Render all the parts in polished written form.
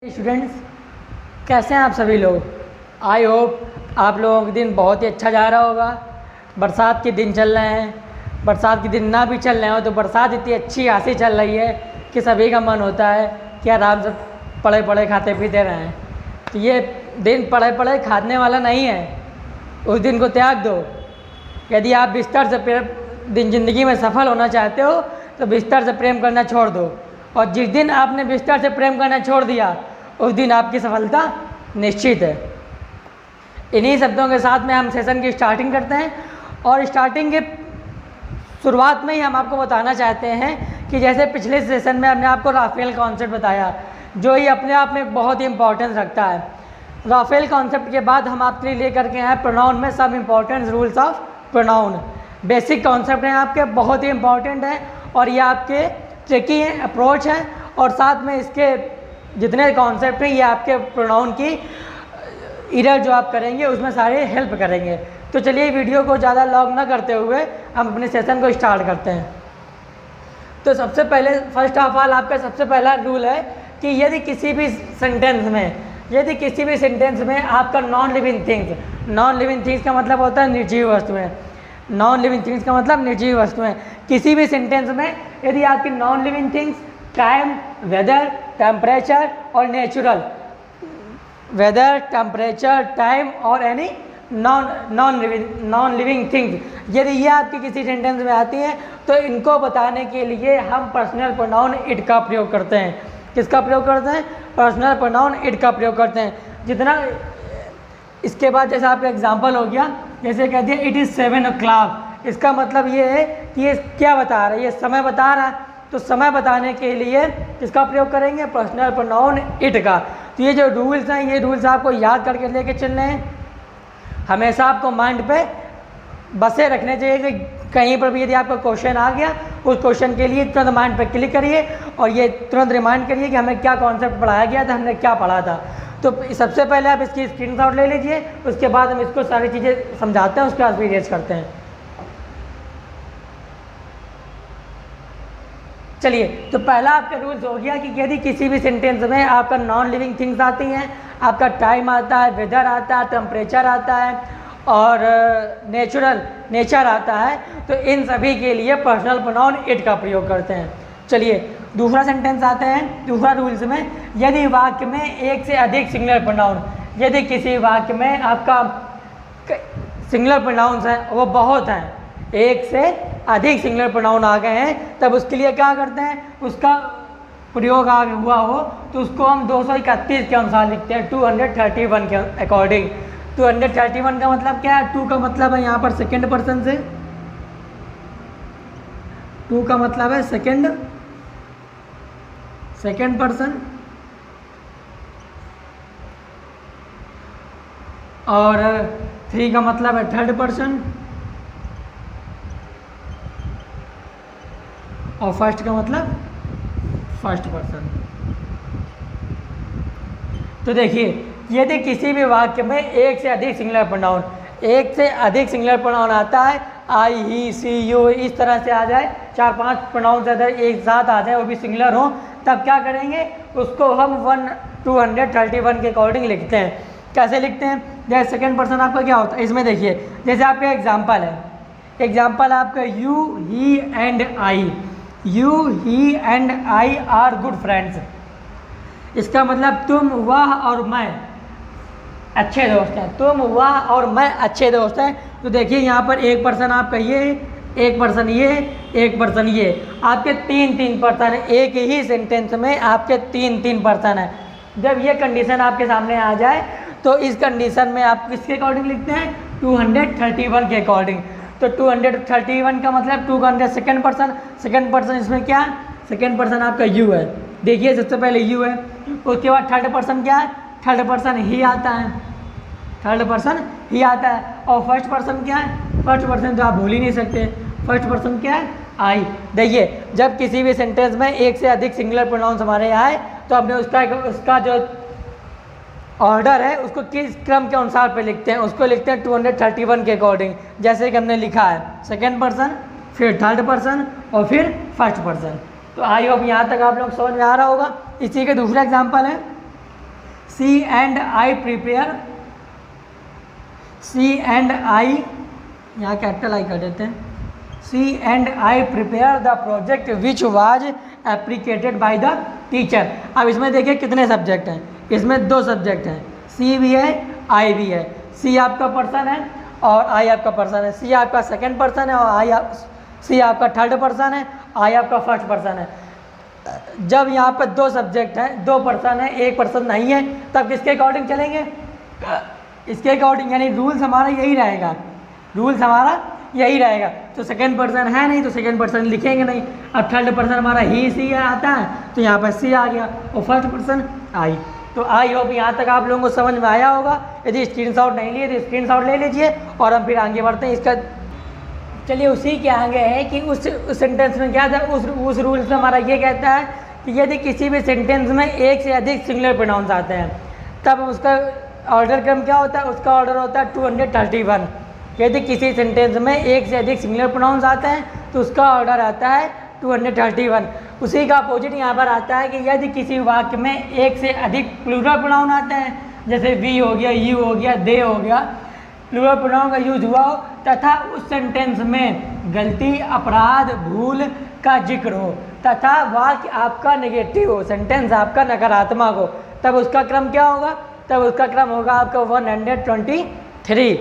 Students, कैसे हैं आप सभी लोग। आई होप आप लोगों का दिन बहुत ही अच्छा जा रहा होगा। बरसात के दिन चल रहे हैं, बरसात के दिन ना भी चल रहे हो तो बरसात इतनी अच्छी खासी चल रही है कि सभी का मन होता है कि आराम से पड़े पड़े खाते पीते रहें। तो ये दिन पड़े पड़े खाने वाला नहीं है, उस दिन को त्याग दो। यदि आप बिस्तर से दिन ज़िंदगी में सफल होना चाहते हो तो बिस्तर से प्रेम करना छोड़ दो, और जिस दिन आपने बिस्तर से प्रेम करना छोड़ दिया उस दिन आपकी सफलता निश्चित है। इन्हीं शब्दों के साथ में हम सेशन की स्टार्टिंग करते हैं, और स्टार्टिंग के शुरुआत में ही हम आपको बताना चाहते हैं कि जैसे पिछले सेशन में हमने आपको राफेल कॉन्सेप्ट बताया, जो ही अपने आप में बहुत ही इंपॉर्टेंस रखता है। राफेल कॉन्सेप्ट के बाद हम आपके लिए लेकर के आए प्रोनाउन में सब important rules of pronoun. Basic concept हैं आपके, बहुत ही इंपॉर्टेंट हैं, और ये आपके ट्रिकी हैं, अप्रोच हैं, और साथ में इसके जितने कॉन्सेप्ट हैं ये आपके प्रोनाउन की एरर जो आप करेंगे उसमें सारे हेल्प करेंगे। तो चलिए वीडियो को ज़्यादा लॉन्ग ना करते हुए हम अपने सेशन को स्टार्ट करते हैं। तो सबसे पहले फर्स्ट ऑफ ऑल आपका सबसे पहला रूल है कि यदि किसी भी सेंटेंस में आपका नॉन लिविंग थिंग्स का मतलब होता है निर्जीव वस्तुएं। नॉन लिविंग थिंग्स का मतलब निर्जीव वस्तुएं। किसी भी सेंटेंस में यदि आपकी non living things time, weather, temperature और नेचुरल, वेदर, टेम्परेचर, टाइम और एनी नॉन लिविंग थिंग्स, यदि ये आपकी किसी सेंटेंस में आती हैं तो इनको बताने के लिए हम पर्सनल प्रोनाउन इट का प्रयोग करते हैं। किसका प्रयोग करते हैं? पर्सनल प्रोनाउन इट का प्रयोग करते हैं। जितना इसके बाद जैसे आपका एग्जाम्पल हो गया, जैसे कह दिया इट इज़ 7 o'clock, इसका मतलब ये है कि ये क्या बता रहा है, ये समय बता रहा है। तो समय बताने के लिए किसका प्रयोग करेंगे? पर्सनल प्रोनाउन इट का। तो ये जो रूल्स हैं, ये रूल्स आपको याद करके लेके चलने हैं, हमेशा आपको माइंड पे बसे रखने चाहिए कि कहीं पर भी यदि आपका क्वेश्चन आ गया उस क्वेश्चन के लिए तुरंत माइंड पे क्लिक करिए और ये तुरंत रिमाइंड करिए कि हमें क्या कॉन्सेप्ट पढ़ाया गया था, हमने क्या पढ़ा था। तो सबसे पहले आप इसकी स्क्रीनशॉट ले लीजिए, उसके बाद हम इसको सारी चीज़ें समझाते हैं, उसके बाद रीड करते हैं। चलिए, तो पहला आपका रूल्स हो गया कि यदि किसी भी सेंटेंस में आपका नॉन लिविंग थिंग्स आती हैं, आपका टाइम आता है, वेदर आता है, टेम्परेचर आता है और नेचर आता है, तो इन सभी के लिए पर्सनल प्रोनाउन इट का प्रयोग करते हैं। चलिए, दूसरा सेंटेंस आते हैं। दूसरा रूल्स में, यदि वाक्य में एक से अधिक सिंगुलर प्रोनाउन, यदि किसी वाक्य में आपका सिंगुलर प्रोनाउंस हैं वो बहुत हैं, एक से अधिक सिंगुलर प्रोनाउन आ गए हैं, तब उसके लिए क्या करते हैं? उसका प्रयोग आगे हुआ हो तो उसको हम 231 के अनुसार लिखते हैं, 231 के अकॉर्डिंग। 231 का मतलब क्या है? 2 का मतलब है यहाँ पर सेकेंड पर्सन से, 2 का मतलब है सेकेंड पर्सन, और 3 का मतलब है थर्ड पर्सन, और फर्स्ट का मतलब फर्स्ट पर्सन। तो देखिए, यदि किसी भी वाक्य में एक से अधिक सिंगुलर प्रोनाउन आता है, आई, ही, सी, यू, इस तरह से आ जाए, 4-5 प्रोनाउन अगर एक साथ आ जाए वो भी सिंगुलर हो, तब क्या करेंगे? उसको हम 231 के अकॉर्डिंग लिखते हैं। कैसे लिखते हैं? जैसे सेकेंड पर्सन आपका क्या होता है इसमें देखिए, जैसे आपका एग्जाम्पल है, एग्जाम्पल आपका you, he and I. You, he and I R good friends. इसका मतलब तुम, वह और मैं अच्छे दोस्त हैं। तुम, वह और मैं अच्छे दोस्त हैं। तो देखिए यहाँ पर एक पर्सन आपका ये, एक पर्सन ये, एक पर्सन ये, आपके 3 पर्सन हैं। एक ही सेंटेंस में आपके 3 पर्सन हैं। जब ये कंडीशन आपके सामने आ जाए तो इस कंडीशन में आप किसके अकॉर्डिंग लिखते हैं? 231 के अकॉर्डिंग। तो 231 का मतलब 2 का अंदर सेकेंड पर्सन इसमें क्या? सेकेंड पर्सन आपका यू है। देखिए, सबसे पहले यू है, उसके बाद थर्ड पर्सन क्या है? थर्ड पर्सन ही आता है, और फर्स्ट पर्सन क्या है? फर्स्ट पर्सन तो आप भूल ही नहीं सकते, फर्स्ट पर्सन क्या है? आई। देखिए, जब किसी भी सेंटेंस में एक से अधिक सिंगुलर प्रोनाउंस हमारे आए तो हमने उसका जो ऑर्डर है उसको किस क्रम के अनुसार पे लिखते हैं? उसको लिखते हैं 231 के अकॉर्डिंग। जैसे कि हमने लिखा है सेकेंड पर्सन, फिर थर्ड पर्सन और फिर फर्स्ट पर्सन। तो आई होप यहाँ तक आप लोग समझ में आ रहा होगा। इसी के दूसरा एग्जाम्पल है, C and I prepare, C and I, यहाँ कैपिटल आई कर देते हैं, C and I prepare the project which was applicated by the teacher. अब इसमें देखिए कितने सब्जेक्ट हैं, इसमें 2 सब्जेक्ट हैं, सी भी है आई भी है। सी आपका पर्सन है और आई आपका पर्सन है। सी आपका सेकंड पर्सन है और सी आपका थर्ड पर्सन है, आई आपका फर्स्ट पर्सन है। जब यहाँ पर 2 सब्जेक्ट हैं, 2 पर्सन है, 1 पर्सन नहीं है, तब किसके अकॉर्डिंग चलेंगे? इसके अकॉर्डिंग, यानी रूल्स हमारा यही रहेगा, रूल्स हमारा यही रहेगा। तो सेकंड पर्सन है नहीं तो सेकंड पर्सन लिखेंगे नहीं। अब थर्ड पर्सन हमारा ही सी आता है तो यहाँ पर सी आ गया और फर्स्ट पर्सन आई। तो आई होप यहाँ तक आप लोगों को समझ में आया होगा। यदि स्क्रीनशॉट नहीं लिए तो स्क्रीनशॉट ले लीजिए और हम फिर आगे बढ़ते हैं। इसका चलिए उसी के आगे है कि उस सेंटेंस में क्या था, उस रूल से हमारा ये कहता है कि यदि किसी भी सेंटेंस में एक से अधिक सिंगुलर प्रोनाउंस आते हैं तब उसका ऑर्डर क्रम क्या होता है? उसका ऑर्डर होता है 231। यदि किसी सेंटेंस में एक से अधिक सिंगुलर प्रोनाउंस आते हैं तो उसका ऑर्डर आता है 231। उसी का अपोजिट यहाँ पर आता है कि यदि किसी वाक्य में एक से अधिक प्लूरल प्रोनाउन आते हैं, जैसे वी हो गया, यू हो गया, दे हो गया, प्लूरल प्रोनाउन का यूज हुआ हो तथा उस सेंटेंस में गलती, अपराध, भूल का जिक्र हो तथा वाक्य आपका नेगेटिव हो, सेंटेंस आपका नकारात्मक हो, तब उसका क्रम क्या होगा? तब उसका क्रम होगा आपका 123।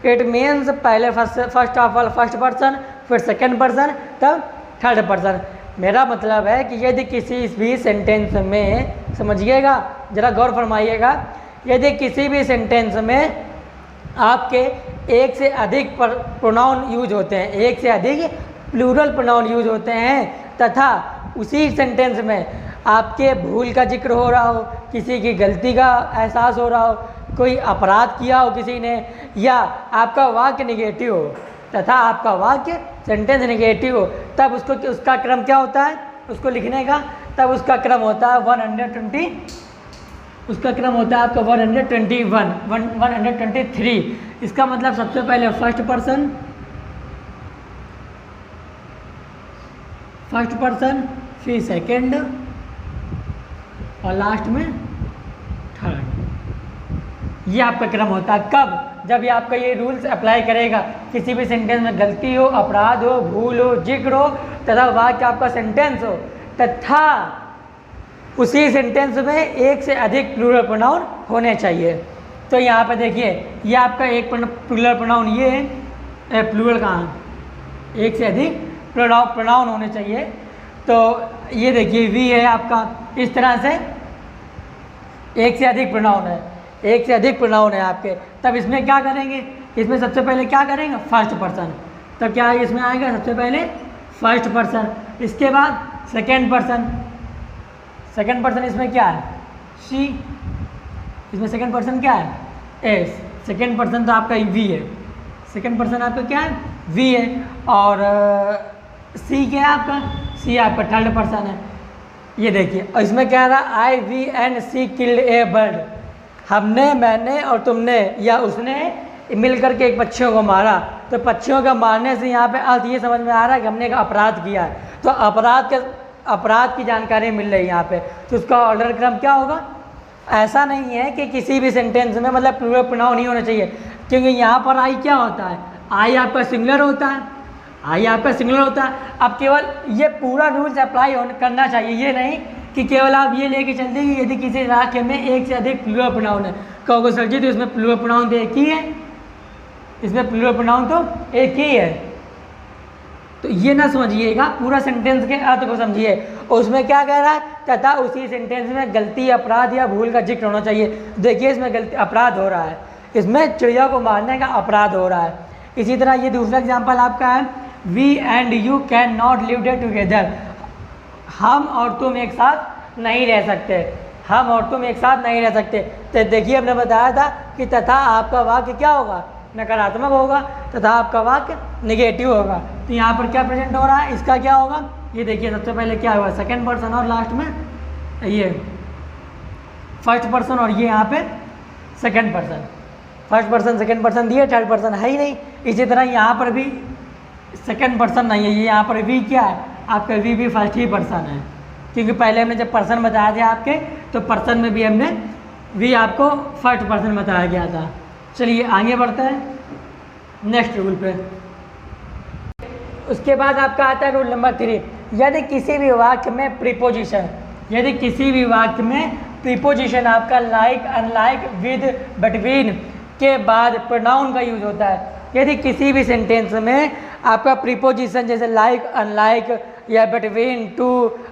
इट मीन्स पहले first of all first person, फिर सेकंड पर्सन, तब थर्ड पर्सन। मेरा मतलब है कि यदि किसी भी सेंटेंस में, समझिएगा ज़रा गौर फरमाइएगा, यदि किसी भी सेंटेंस में आपके एक से अधिक प्रोनाउन यूज होते हैं, एक से अधिक प्लूरल प्रोनाउन यूज होते हैं तथा उसी सेंटेंस में आपके भूल का जिक्र हो रहा हो, किसी की गलती का एहसास हो रहा हो, कोई अपराध किया हो किसी ने, या आपका वाक्य निगेटिव हो तथा आपका वाक्य सेंटेंस निगेटिव हो, तब उसका क्रम क्या होता है उसको लिखने का? तब उसका क्रम होता है 120, उसका क्रम होता है आपका 121, 123। इसका मतलब सबसे पहले फर्स्ट पर्सन, फिर सेकंड और लास्ट में थर्ड। ये आपका क्रम होता है। कब? जब ये आपका ये रूल्स अप्लाई करेगा, किसी भी सेंटेंस में गलती हो, अपराध हो, भूल हो, जिक्र हो तथा वाक्य आपका सेंटेंस हो तथा उसी सेंटेंस में एक से अधिक प्लूरल प्रोनाउन होने चाहिए। तो यहाँ पे देखिए ये आपका एक प्लूरल प्रोनाउन, ये है प्लूरल कहाँ, एक से अधिक प्रोनाउन होने चाहिए। तो ये देखिए वी है आपका, इस तरह से एक से अधिक प्रोनाउन है, एक से अधिक प्रोनाउन है आपके। तब इसमें क्या करेंगे? इसमें सबसे पहले क्या करेंगे? First person. तब क्या इसमें आएगा? सबसे पहले फर्स्ट पर्सन, इसके बाद सेकंड पर्सन। सेकंड पर्सन इसमें क्या है? शी। इसमें सेकंड पर्सन क्या है? एस। सेकंड पर्सन तो आपका वी है, सेकंड पर्सन आपका क्या है? वी है। और सी क्या है आपका? सी आपका थर्ड पर्सन है। ये देखिए, और इसमें क्या रहा? I, V and C killed a bird. हमने, मैंने और तुमने या उसने मिल करके एक पक्षियों को मारा। तो पक्षियों का मारने से यहाँ पे अर्थ ये समझ में आ रहा है कि हमने एक अपराध किया है। तो अपराध की जानकारी मिल रही है यहाँ पे। तो उसका ऑर्डर क्रम क्या होगा? ऐसा नहीं है कि किसी भी सेंटेंस में मतलब प्लूरल प्रोनाउन नहीं होना चाहिए, क्योंकि यहाँ पर आई क्या होता है? आई आपका सिंगुलर होता है, आई आपका सिंगुलर होता है। अब केवल ये पूरा रूल्स अप्लाई करना चाहिए, ये नहीं कि केवल आप ये लेके चलते कि यदि किसी वाक्य में एक से अधिक प्लूरल प्रोनाउन है, कहोगे सर जी तो इसमें प्लूरल प्रोनाउन तो एक ही है, इसमें प्लूरल प्रोनाउन तो एक ही है। तो ये ना समझिएगा, पूरा सेंटेंस के अर्थ को समझिए। और उसमें क्या कह रहा है? तथा उसी सेंटेंस में गलती, अपराध या भूल का जिक्र होना चाहिए। देखिए इसमें गलती, अपराध हो रहा है, इसमें चिड़िया को मारने का अपराध हो रहा है। इसी तरह ये दूसरा एग्जाम्पल आपका है, we and you can not live day together. हम और तुम एक साथ नहीं रह सकते, हम और तुम एक साथ नहीं रह सकते। तो देखिए हमने बताया था कि तथा आपका वाक्य क्या होगा? नकारात्मक होगा तथा आपका वाक्य निगेटिव होगा। तो यहाँ पर क्या प्रेजेंट हो रहा है? इसका क्या होगा? ये देखिए सबसे पहले क्या हुआ? सेकंड पर्सन और लास्ट में ये फर्स्ट पर्सन और ये यहाँ पे second person. First person second person दिए, थर्ड पर्सन है ही नहीं। इसी तरह यहाँ पर भी सेकंड पर्सन नहीं है, ये यहाँ पर वी क्या है? आपका वी भी फर्स्ट ही पर्सन है, क्योंकि पहले हमने जब पर्सन बताया थे आपके, तो पर्सन में भी हमने वी आपको फर्स्ट पर्सन बताया गया था। चलिए आगे बढ़ते हैं नेक्स्ट रूल पे। उसके बाद आपका आता है रूल नंबर 3, यदि किसी भी वाक्य में प्रीपोजिशन, यदि किसी भी वाक्य में प्रीपोजिशन आपका लाइक, अनलाइक, विद, बिटवीन के बाद प्रोनाउन का यूज होता है। यदि किसी भी सेंटेंस में आपका प्रीपोजिशन जैसे लाइक, अनलाइक या बिटवीन, टू,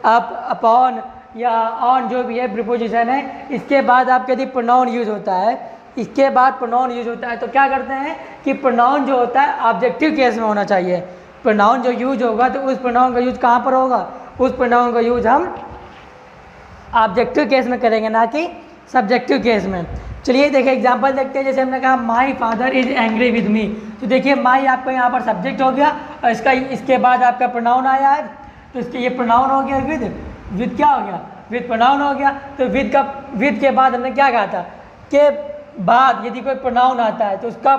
अप, अपॉन या ऑन जो भी है प्रीपोजिशन है, इसके बाद आपका यदि प्रोनाउन यूज होता है, इसके बाद प्रोनाउन यूज होता है तो क्या करते हैं कि प्रोनाउन जो होता है ऑब्जेक्टिव केस में होना चाहिए। प्रोनाउन जो यूज होगा तो उस प्रोनाउन का यूज कहाँ पर होगा, उस प्रोनाउन का यूज हम ऑब्जेक्टिव केस में करेंगे, ना कि सब्जेक्टिव केस में। चलिए देखिए एग्जांपल देखते हैं। जैसे हमने कहा my father is angry with me, तो देखिए माई आपका यहाँ पर सब्जेक्ट हो गया और इसके बाद आपका प्रोनाउन आया है, तो इसके ये प्रोनाउन हो गया विद क्या हो गया, विद प्रोनाउन हो गया। तो विद के बाद हमने क्या कहा था के बाद यदि कोई प्रोनाउन आता है तो उसका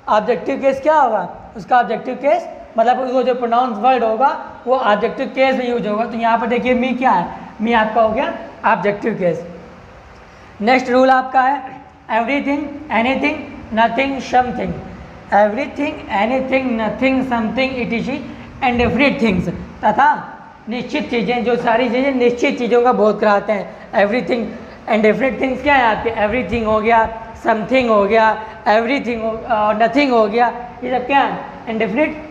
ऑब्जेक्टिव केस क्या होगा, उसका ऑब्जेक्टिव केस मतलब उसको जो प्रोनाउन वर्ड होगा वो ऑब्जेक्टिव केस में यूज होगा। तो यहाँ पर देखिए मी क्या है, मी आपका हो गया ऑब्जेक्टिव केस। नेक्स्ट रूल आपका है everything, anything, nothing, something. Everything, anything, nothing, something, etc. and different things, तथा निश्चित चीज़ें, जो सारी चीज़ें निश्चित चीज़ों का बोध कराते हैं। एवरीथिंग एंड डिफरेंट थिंग्स क्या है आपके, एवरीथिंग हो गया, समथिंग हो गया, एवरीथिंग और नथिंग हो गया, ये सब क्या है इंडेफिनिट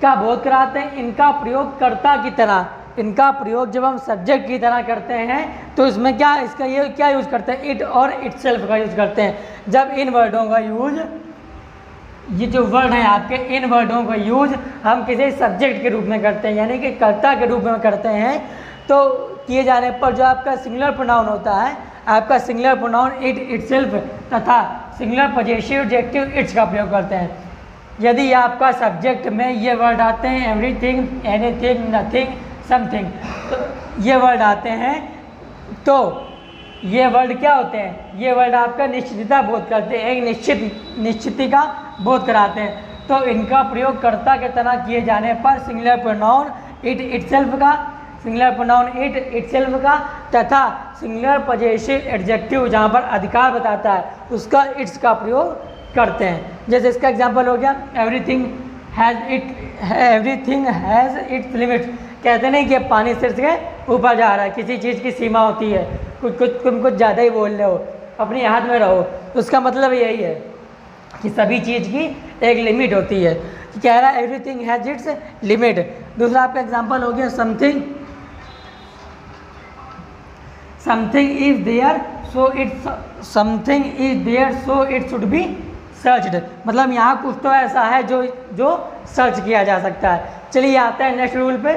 का बोध कराते हैं। इनका प्रयोग कर्ता की तरह, इनका प्रयोग जब हम सब्जेक्ट की तरह करते हैं तो इसमें क्या, इसका ये क्या यूज करते हैं, इट और इटसेल्फ का यूज करते हैं। जब इन वर्डों का यूज, ये जो वर्ड है आपके, इन वर्डों का यूज हम किसी सब्जेक्ट के रूप में करते हैं यानी कि कर्ता के रूप में करते हैं, तो किए जाने पर जो आपका सिंगुलर प्रोनाउन होता है, आपका सिंगुलर प्रोनाउन इट, इटसेल्फ तथा सिंगुलर पॉजेसिव एडजेक्टिव इट्स का प्रयोग करते हैं। यदि आपका सब्जेक्ट में ये वर्ड आते हैं एवरीथिंग, एनीथिंग, नथिंग, समथिंग, तो ये वर्ड आते हैं तो ये वर्ड क्या होते हैं, ये वर्ड आपका निश्चितता बोध करते हैं, एक निश्चिति का बोध कराते हैं। तो इनका प्रयोग कर्ता के तरह किए जाने पर सिंगुलर प्रोनाउन इट, इटसेल्फ का, सिंगुलर प्रोनाउन इट, इटसेल्फ का तथा सिंगुलर पॉजेसिव एडजेक्टिव जहाँ पर अधिकार बताता है उसका इट्स का प्रयोग करते हैं। जैसे इसका एग्जांपल हो गया एवरीथिंग हैज़ इट्स लिमिट। कहते नहीं कि पानी सिर से ऊपर जा रहा है, किसी चीज़ की सीमा होती है, तुम कुछ ज़्यादा ही बोल रहे हो, अपने हाथ में रहो। उसका मतलब यही है कि सभी चीज़ की एक लिमिट होती है। कह रहा है एवरीथिंग हैज़ इट्स लिमिट। दूसरा आपका एग्जांपल हो गया something is there so it should be searched. मतलब यहाँ कुछ तो ऐसा है जो सर्च किया जा सकता है। चलिए आता है नेक्स्ट रूल पे,